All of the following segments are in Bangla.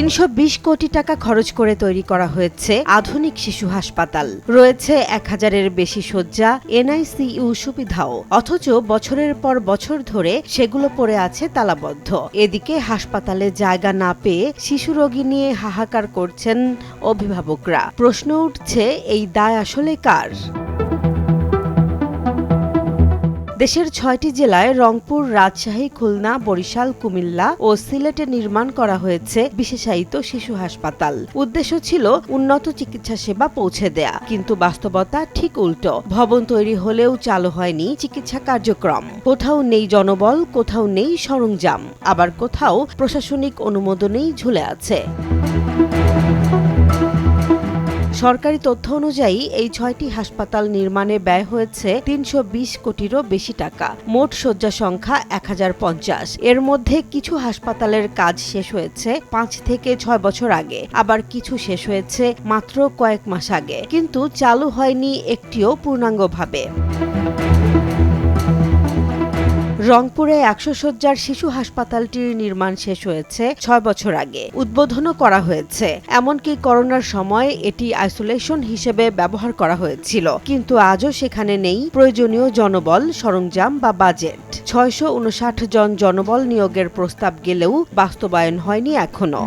৩২০ কোটি টাকা খরচ করে তৈরি করা হয়েছে আধুনিক শিশু হাসপাতাল। রয়েছে ১,০০০-এর বেশি শয্যা, এনআইসিইউ সুবিধাও। অথচ বছরের পর বছর ধরে সেগুলো পড়ে আছে তালাবদ্ধ। এদিকে হাসপাতালে জায়গা না পেয়ে শিশু রোগী নিয়ে হাহাকার করছেন অভিভাবকরা। প্রশ্ন উঠছে, এই দায় আসলে কার? দেশের ৬টি জেলায় রংপুর, রাজশাহী, খুলনা, বরিশাল, কুমিল্লা ও সিলেটে নির্মাণ করা হয়েছে বিশেষায়িত শিশু হাসপাতাল। উদ্দেশ্য ছিল উন্নত চিকিৎসা সেবা পৌঁছে দেয়া, কিন্তু বাস্তবতা ঠিক উল্টো। ভবন তৈরি হলেও চালু হয়নি চিকিৎসা কার্যক্রম। কোথাও নেই জনবল, কোথাও নেই সরঞ্জাম, আবার কোথাও প্রশাসনিক অনুমোদনেই ঝুলে আছে। সরকারি তথ্য অনুযায়ী এই ৬টি হাসপাতাল নির্মাণে ব্যয় হয়েছে ৩২০ কোটিরও বেশি টাকা। মোট শয্যা সংখ্যা ১,০৫০। এর মধ্যে কিছু হাসপাতালের কাজ শেষ হয়েছে ৫ থেকে ৬ বছর আগে, আবার কিছু শেষ হয়েছে মাত্র কয়েক মাস আগে, কিন্তু চালু হয়নি একটিও পূর্ণাঙ্গভাবে। রংপুরে ১০০ শয্যার শিশু হাসপাতালটির নির্মাণ শেষ হয়েছে ৬ বছর আগে। উদ্বোধনও করা হয়েছে। এমনকি করোনার সময় এটি আইসোলেশন হিসেবে ব্যবহার করা হয়েছিল, কিন্তু আজও সেখানে নেই প্রয়োজনীয় জনবল, সরঞ্জাম বা বাজেট। ৬৫৯ জন জনবল নিয়োগের প্রস্তাব গেলেও বাস্তবায়ন হয়নি এখনো।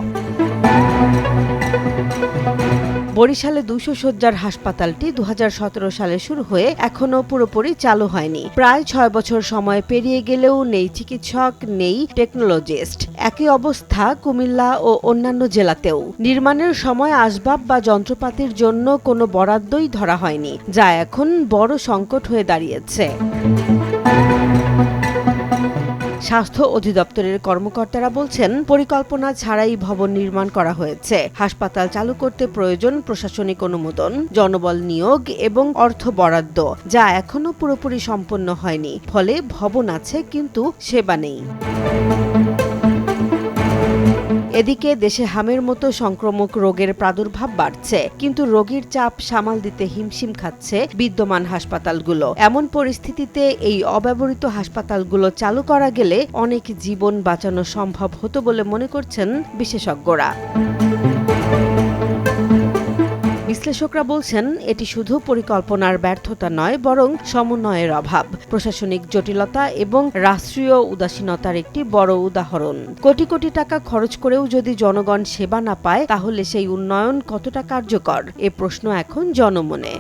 বরিশালে ২০০ শয্যার হাসপাতালটি ২০১৭ সালে শুরু হয়ে এখনো পুরোপুরি চালু হয়নি। প্রায় ৬ বছর সময় পেরিয়ে গেলেও নেই চিকিৎসক, নেই টেকনোলজিস্ট। একই অবস্থা কুমিল্লা ও অন্যান্য জেলাতেও। নির্মাণের সময় আসবাব বা যন্ত্রপাতির জন্য কোনো বরাদ্দই ধরা হয়নি, যা এখন বড় সংকট হয়ে দাঁড়িয়েছে। স্বাস্থ্য অধিদপ্তরের কর্মকর্তারা বলছেন, পরিকল্পনা ছাড়াই ভবন নির্মাণ করা হয়েছে। হাসপাতাল চালু করতে প্রয়োজন প্রশাসনিক অনুমোদন, জনবল নিয়োগ এবং অর্থ বরাদ্দ, যা এখনো পুরোপুরি সম্পন্ন হয়নি। ফলে ভবন আছে কিন্তু সেবা নেই। এদিকে দেশে হামের মতো সংক্রামক রোগের প্রাদুর্ভাব বাড়ছে, কিন্তু রোগীর চাপ সামাল দিতে হিমশিম খাচ্ছে বিদ্যমান হাসপাতালগুলো। এমন পরিস্থিতিতে এই অব্যবহৃত হাসপাতালগুলো চালু করা গেলে অনেক জীবন বাঁচানো সম্ভব হতো বলে মনে করছেন বিশেষজ্ঞরা। বিশ্লেষকরা বলছেন, এটি শুধু পরিকল্পনার ব্যর্থতা নয়, বরং সমন্বয়ের অভাব, প্রশাসনিক জটিলতা এবং রাষ্ট্রীয় উদাসীনতার একটি বড় উদাহরণ। কোটি কোটি টাকা খরচ করেও যদি জনগণ সেবা না পায়, তাহলে সেই উন্নয়ন কতটা কার্যকর? এ প্রশ্ন এখন জনমনে।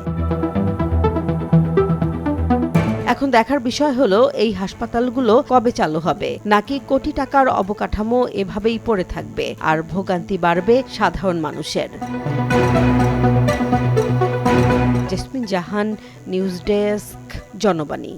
এখন দেখার বিষয় হলো, এই হাসপাতালগুলো কবে চালু হবে, নাকি কোটি টাকার অবকাঠামো এভাবেই পড়ে থাকবে আর ভোগান্তি বাড়বে সাধারণ মানুষের। জেসমিন জাহান, নিউজ ডেস্ক, জনবাণী।